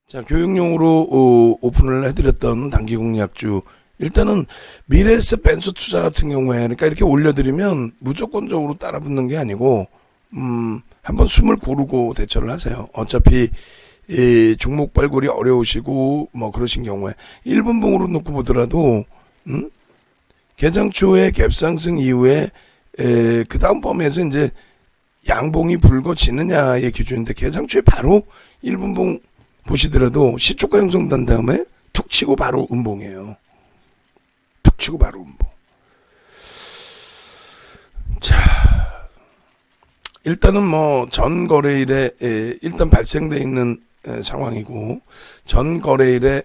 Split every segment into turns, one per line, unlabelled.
자, 교육용으로 오픈을 해드렸던 단기 공략주. 일단은 미래에셋 벤처 투자 같은 경우에 그러니까 이렇게 올려드리면 무조건적으로 따라붙는 게 아니고 한번 숨을 고르고 대처를 하세요. 어차피 이 종목 발굴이 어려우시고 뭐 그러신 경우에 1분봉으로 놓고 보더라도 개장 초에 갭 상승 이후에 그 다음 범위에서 이제 양봉이 불거지느냐의 기준인데 개장 초에 바로 1분봉 보시더라도 시초가 형성된 다음에 툭 치고 바로 음봉이에요. 툭 치고 바로 음봉. 자, 일단은 뭐 전 거래일에 일단 발생돼 있는 상황이고 전 거래일에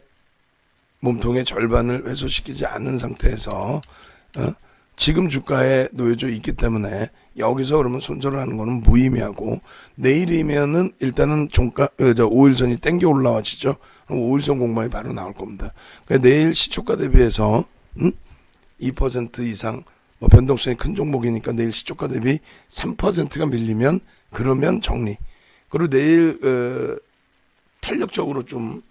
몸통의 절반을 회수시키지 않은 상태에서 지금 주가에 놓여져 있기 때문에 여기서 그러면 손절을 하는 거는 무의미하고 내일이면은 일단은 종가 5일선이 땡겨 올라와지죠. 5일선 공방이 바로 나올 겁니다. 그러니까 내일 시초가 대비해서 2% 이상 뭐 변동성이 큰 종목이니까 내일 시초가 대비 3%가 밀리면 그러면 정리. 그리고 내일 탄력적으로 좀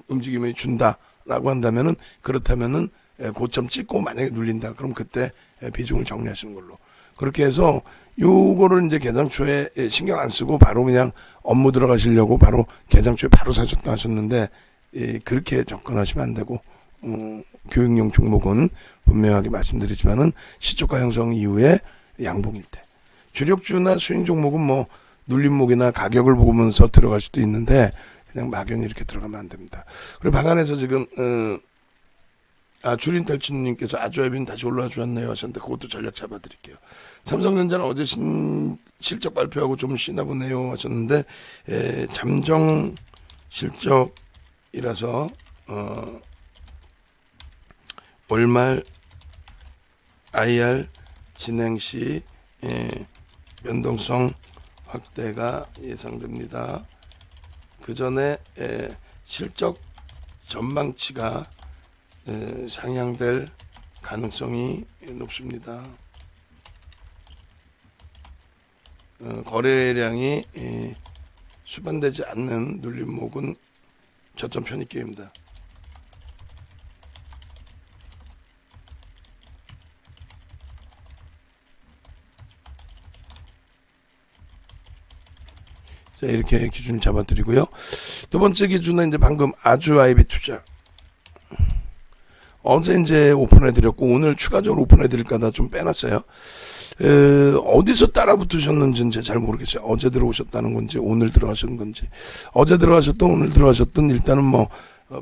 움직임을 준다라고 한다면은 그렇다면은 고점 찍고 만약에 눌린다 그럼 그때 비중을 정리하시는 걸로 그렇게 해서 요거를 이제 개장 초에 신경 안 쓰고 바로 그냥 업무 들어가시려고 바로 개장 초에 바로 사셨다 하셨는데 그렇게 접근하시면 안 되고 교육용 종목은 분명하게 말씀드리지만은 시초가 형성 이후에 양봉일 때 주력주나 수익 종목은 뭐 눌림목이나 가격을 보면서 들어갈 수도 있는데 그냥 막연히 이렇게 들어가면 안 됩니다. 그리고 방안에서 지금 주린탈춘님께서 아주아빈 다시 올라와 주었네요 하셨는데 그것도 전략 잡아드릴게요. 삼성전자는 어제 실적 발표하고 좀 쉬나 보네요 하셨는데 잠정 실적이라서 월말 IR 진행 시 변동성 확대가 예상됩니다. 그 전에 실적 전망치가 상향될 가능성이 높습니다. 거래량이 수반되지 않는 눌림목은 저점 편입기입니다. 자, 이렇게 기준을 잡아드리고요. 두 번째 기준은 이제 방금 아주아이비 투자. 어제 이제 오픈해드렸고 오늘 추가적으로 오픈해드릴까다 좀 빼놨어요. 어디서 따라 붙으셨는지는 제가 잘 모르겠어요. 어제 들어오셨다는 건지 오늘 들어가신 건지 어제 들어가셨던 오늘 들어가셨던 일단은 뭐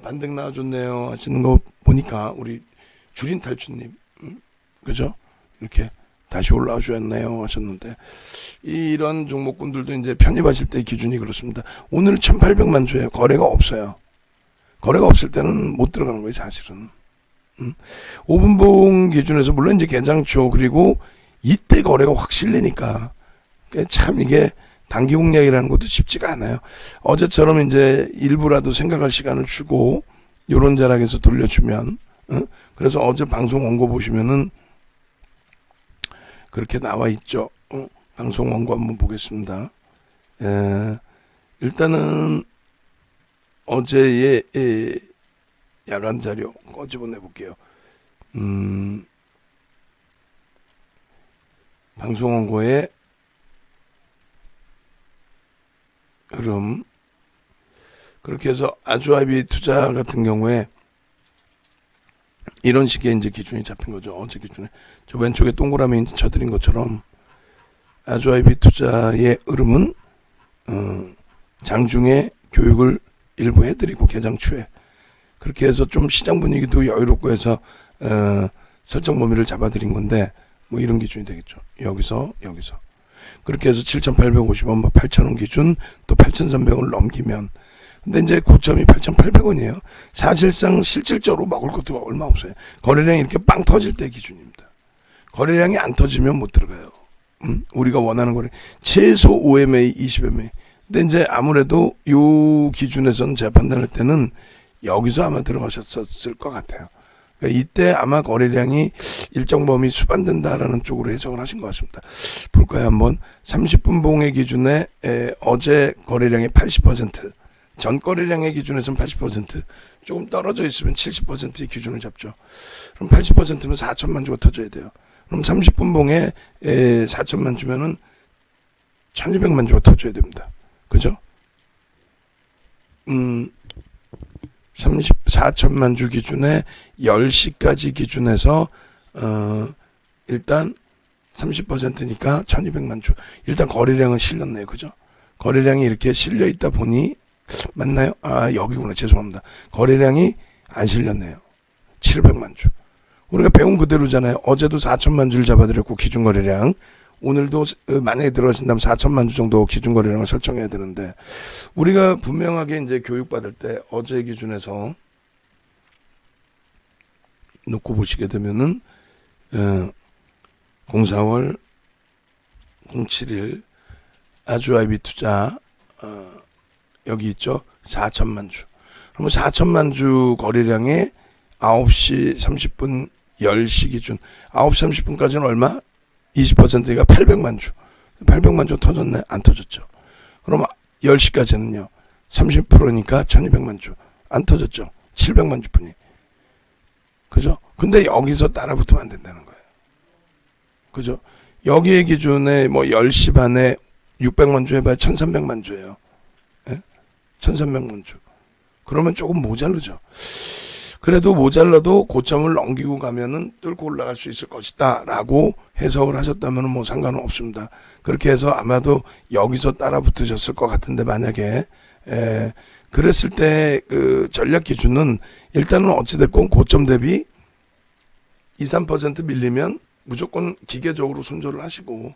반등 나와줬네요 하시는 거 보니까 우리 주린탈춘님 그죠? 이렇게 다시 올라와 주셨네요 하셨는데 이런 종목군들도 이제 편입하실 때 기준이 그렇습니다. 오늘 1800만 주예요. 거래가 없어요. 거래가 없을 때는 못 들어가는 거예요 사실은. 5분봉 기준에서 물론 이제 개장초 그리고 이때 거래가 확 실리니까 참 이게 단기 공략이라는 것도 쉽지가 않아요. 어제처럼 이제 일부라도 생각할 시간을 주고 요런 자락에서 돌려주면 그래서 어제 방송 원고 보시면은 그렇게 나와 있죠. 방송 원고 한번 보겠습니다. 일단은 어제의 야간 자료 꺼집어내 볼게요. 방송 원고의 흐름. 그렇게 해서 아주아이비 투자 같은 경우에 이런 식의 이제 기준이 잡힌 거죠. 어제 기준에. 저 왼쪽에 동그라미 쳐드린 것처럼 아주아이비 투자의 흐름은 장중에 교육을 일부 해드리고 개장 초에 그렇게 해서 좀 시장 분위기도 여유롭고 해서 설정 범위를 잡아드린 건데 뭐 이런 기준이 되겠죠. 여기서 그렇게 해서 7,850원, 8,000원 기준 또 8,300원을 넘기면 근데 이제 고점이 8,800원이에요. 사실상 실질적으로 먹을 것도 얼마 없어요. 거래량이 이렇게 빵 터질 때 기준입니다. 거래량이 안 터지면 못 들어가요. 우리가 원하는 거래 최소 5MA, 20MA. 근데 이제 아무래도 요 기준에서는 제가 판단할 때는 여기서 아마 들어가셨을 것 같아요. 그러니까 이때 아마 거래량이 일정 범위 수반된다라는 쪽으로 해석을 하신 것 같습니다. 볼까요? 한번 30분 봉의 기준에 어제 거래량의 80% 전 거래량의 기준에서는 80%, 조금 떨어져 있으면 70%의 기준을 잡죠. 그럼 80%면 4천만 주가 터져야 돼요. 그럼 30분 봉에 4천만 주면은 1200만 주가 터져야 됩니다. 그죠? 34천만 주 기준에 10시까지 기준에서 일단 30%니까 1200만 주. 일단 거래량은 실렸네요. 그죠? 거래량이 이렇게 실려 있다 보니 맞나요? 아, 여기구나. 죄송합니다. 거래량이 안 실렸네요. 700만 주. 우리가 배운 그대로잖아요. 어제도 4천만 주를 잡아드렸고 기준 거래량. 오늘도 만약에 들어가신다면 4천만 주 정도 기준 거래량을 설정해야 되는데, 우리가 분명하게 이제 교육받을 때 어제 기준에서 놓고 보시게 되면은 04월 071 아주아이비 투자 여기 있죠. 4천만 주. 그러면 4천만 주 거래량에 9시 30분 10시 기준 9시 30분까지는 얼마? 20%가 800만 주. 800만 주 터졌네? 안 터졌죠. 그럼 10시까지는요. 30%니까 1200만 주. 안 터졌죠. 700만 주뿐이. 그죠? 근데 여기서 따라붙으면 안 된다는 거예요. 그죠? 여기의 기준에 뭐 10시 반에 600만 주 해봐야 1300만 주예요. 예? 1300만 주. 그러면 조금 모자르죠. 그래도 모자라도 고점을 넘기고 가면은 뚫고 올라갈 수 있을 것이다 라고 해석을 하셨다면 뭐 상관은 없습니다. 그렇게 해서 아마도 여기서 따라 붙으셨을 것 같은데, 만약에 그랬을 때 그 전략 기준은 일단은 어찌됐건 고점 대비 2, 3% 밀리면 무조건 기계적으로 손절을 하시고,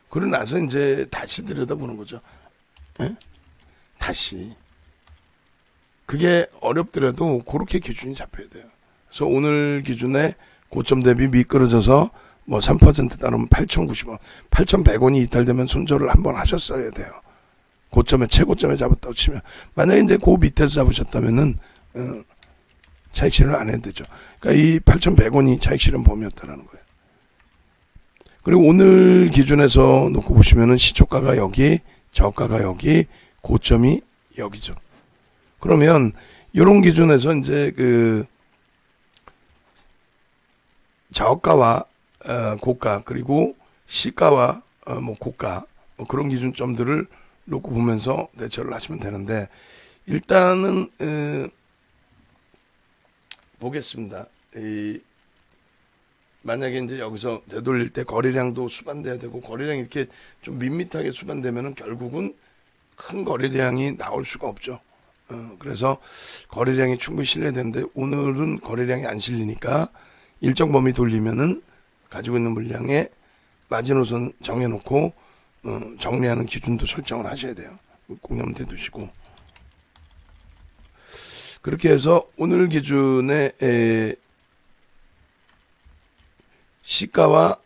그러고 나서 이제 다시 들여다보는 거죠. 에? 다시. 그게 어렵더라도 그렇게 기준이 잡혀야 돼요. 그래서 오늘 기준에 고점 대비 미끄러져서 뭐 3% 따르면 8,090원, 8,100원이 이탈되면 손절을 한번 하셨어야 돼요. 고점에, 최고점에 잡았다고 치면. 만약에 이제 그 밑에서 잡으셨다면은 차익 실현 안 해도 되죠. 그러니까 이 8,100원이 차익 실현 범위였다라는 거예요. 그리고 오늘 기준에서 놓고 보시면은 시초가가 여기, 저가가 여기, 고점이 여기죠. 그러면 이런 기준에서 이제 그 저가와 고가, 그리고 시가와 뭐 고가, 뭐 그런 기준점들을 놓고 보면서 대처를 하시면 되는데, 일단은 보겠습니다. 만약에 이제 여기서 되돌릴 때 거래량도 수반돼야 되고, 거래량이 이렇게 좀 밋밋하게 수반되면은 결국은 큰 거래량이 나올 수가 없죠. 그래서 거래량이 충분히 실려야 되는데, 오늘은 거래량이 안 실리니까 일정 범위 돌리면은 가지고 있는 물량에 마지노선 정해놓고 정리하는 기준도 설정을 하셔야 돼요. 공념대 두시고. 그렇게 해서 오늘 기준에 시가와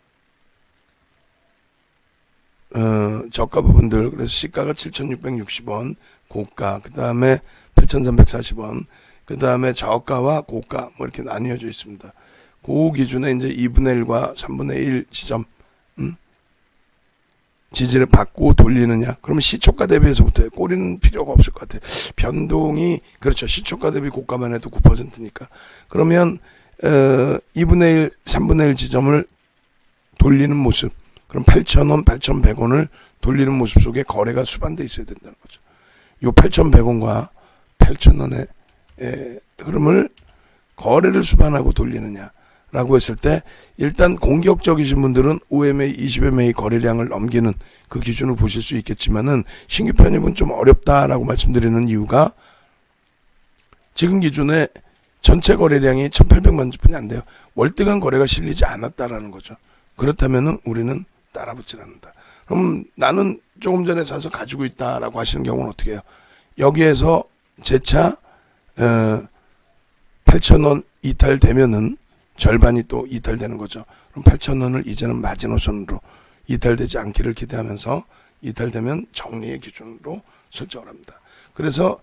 저가 부분들, 그래서 시가가 7,660원, 고가, 그 다음에 8,340원, 그 다음에 저가와 고가, 뭐 이렇게 나뉘어져 있습니다. 그 기준에 이제 2분의 1과 3분의 1 지점, 지지를 받고 돌리느냐. 그러면 시초가 대비해서부터 꼬리는 필요가 없을 것 같아요. 변동이, 그렇죠. 시초가 대비 고가만 해도 9%니까. 그러면, 2분의 1, 3분의 1 지점을 돌리는 모습. 그럼 8,000원, 8,100원을 돌리는 모습 속에 거래가 수반돼 있어야 된다는 거죠. 요 8,100원과 8,000원의 흐름을 거래를 수반하고 돌리느냐 라고 했을 때, 일단 공격적이신 분들은 5MA, 20MA 거래량을 넘기는 그 기준을 보실 수 있겠지만은, 신규 편입은 좀 어렵다라고 말씀드리는 이유가, 지금 기준에 전체 거래량이 1,800만 주뿐이 안 돼요. 월등한 거래가 실리지 않았다라는 거죠. 그렇다면은 우리는 따라붙질 않는다. 그럼 나는 조금 전에 사서 가지고 있다라고 하시는 경우는 어떻게 해요? 여기에서 재차 8,000원 이탈되면은 절반이 또 이탈되는 거죠. 그럼 8,000원을 이제는 마지노선으로 이탈되지 않기를 기대하면서, 이탈되면 정리의 기준으로 설정을 합니다. 그래서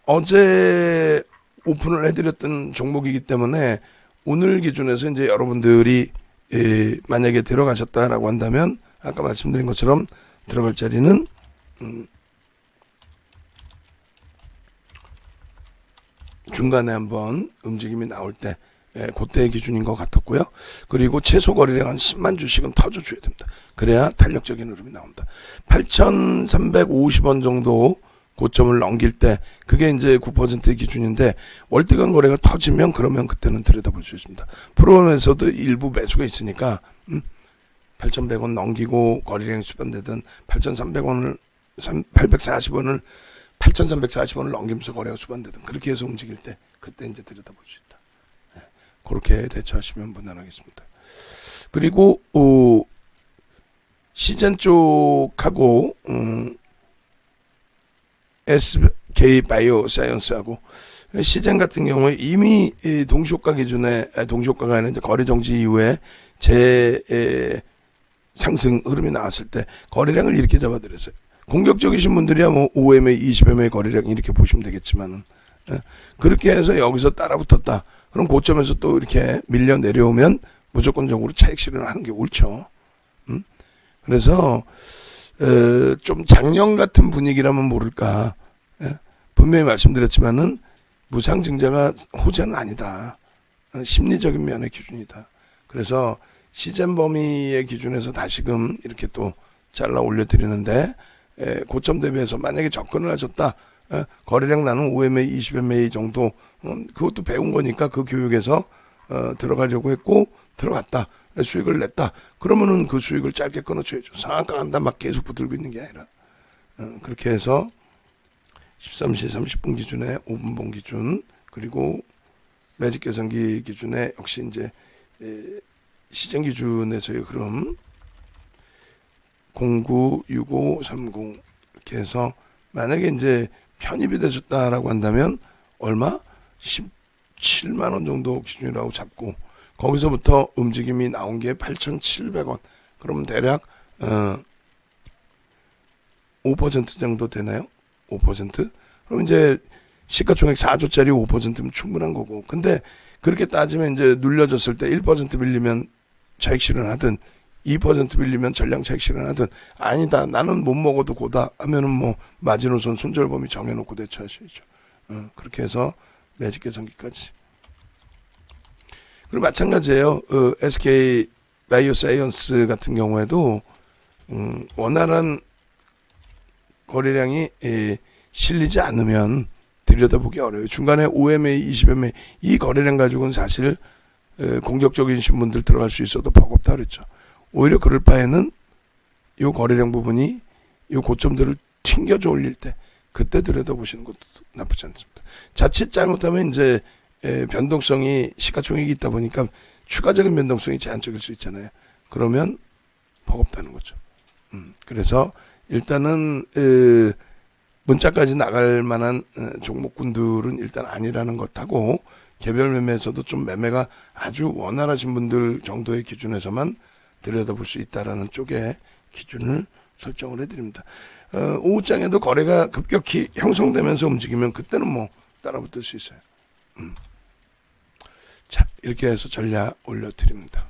어제 오픈을 해드렸던 종목이기 때문에 오늘 기준에서 이제 여러분들이 만약에 들어가셨다라고 한다면, 아까 말씀드린 것처럼 들어갈 자리는 중간에 한번 움직임이 나올 때 그때의 기준인 것 같았고요. 그리고 최소 거래량 한 10만 주씩은 터져줘야 됩니다. 그래야 탄력적인 흐름이 나온다. 8,350원 정도 고점을 넘길 때 그게 이제 9%의 기준인데 월드간 거래가 터지면 그러면 그때는 들여다볼 수 있습니다. 프로그램에서도 일부 매수가 있으니까 8,100원 넘기고 거래량이 수반되든 8,300원을 840원을 8,340원을 넘기면서 거래가 수반되든 그렇게 해서 움직일 때 그때 이제 들여다볼 수 있다. 그렇게 대처하시면 무난하겠습니다. 그리고 시젠 쪽하고 SK 바이오 사이언스하고 시젠 같은 경우에 이미 동시효과 기준에 동시효과가 아니라 거래 정지 이후에 상승 흐름이 나왔을 때 거래량을 이렇게 잡아드렸어요. 공격적이신 분들이야 뭐 5MA, 20MA 거래량 이렇게 보시면 되겠지만은 그렇게 해서 여기서 따라붙었다. 그럼 고점에서 또 이렇게 밀려 내려오면 무조건적으로 차익 실현하는 게 옳죠. 그래서 좀 작년 같은 분위기라면 모를까. 분명히 말씀드렸지만은 무상증자가 호재는 아니다. 심리적인 면의 기준이다. 그래서 시젠 범위의 기준에서 다시금 이렇게 또 잘라 올려드리는데 고점 대비해서 만약에 접근을 하셨다. 거래량 나는 5MA, 20MA 정도 그것도 배운 거니까 그 교육에서 들어가려고 했고 들어갔다. 수익을 냈다. 그러면은 그 수익을 짧게 끊어줘야죠. 상한가 간다 막 계속 붙들고 있는 게 아니라 그렇게 해서 13시 30분 기준에 5분봉 기준 그리고 매직 계산기 기준에 역시 이제 시장 기준에서의 흐름 09, 65, 30 이렇게 해서 만약에 이제 편입이 되셨다라고 한다면 얼마? 17만 원 정도 기준이라고 잡고 거기서부터 움직임이 나온 게 8,700원. 그러면 대략 5% 정도 되나요? 5%? 그럼 이제 시가총액 4조짜리 5%면 충분한 거고. 근데 그렇게 따지면 이제 눌려졌을 때 1% 빌리면 차익 실현하든 2% 빌리면 전량 차익 실현하든 아니다. 나는 못 먹어도 고다 하면은 뭐 마지노선 손절 범위 정해놓고 대처하셔야죠. 그렇게 해서 매직 계산기까지. 그리고 마찬가지예요. SK 바이오 사이언스 같은 경우에도 원활한 거래량이 실리지 않으면 들여다보기 어려워요. 중간에 5MA, 20MA 이 거래량 가지고는 사실 공격적인 신분들 들어갈 수 있어도 버겁다 그랬죠. 오히려 그럴 바에는 이 거래량 부분이 이 고점들을 튕겨져 올릴 때 그때 들여다보시는 것도 나쁘지 않습니다. 자칫 잘못하면 이제 변동성이 시가총액이 있다 보니까 추가적인 변동성이 제한적일 수 있잖아요. 그러면 버겁다는 거죠. 그래서 일단은 문자까지 나갈 만한 종목군들은 일단 아니라는 것하고 개별 매매에서도 좀 매매가 아주 원활하신 분들 정도의 기준에서만 들여다볼 수 있다라는 쪽에 기준을 설정을 해드립니다. 오후장에도 거래가 급격히 형성되면서 움직이면 그때는 뭐 따라붙을 수 있어요. 자, 이렇게 해서 전략 올려드립니다.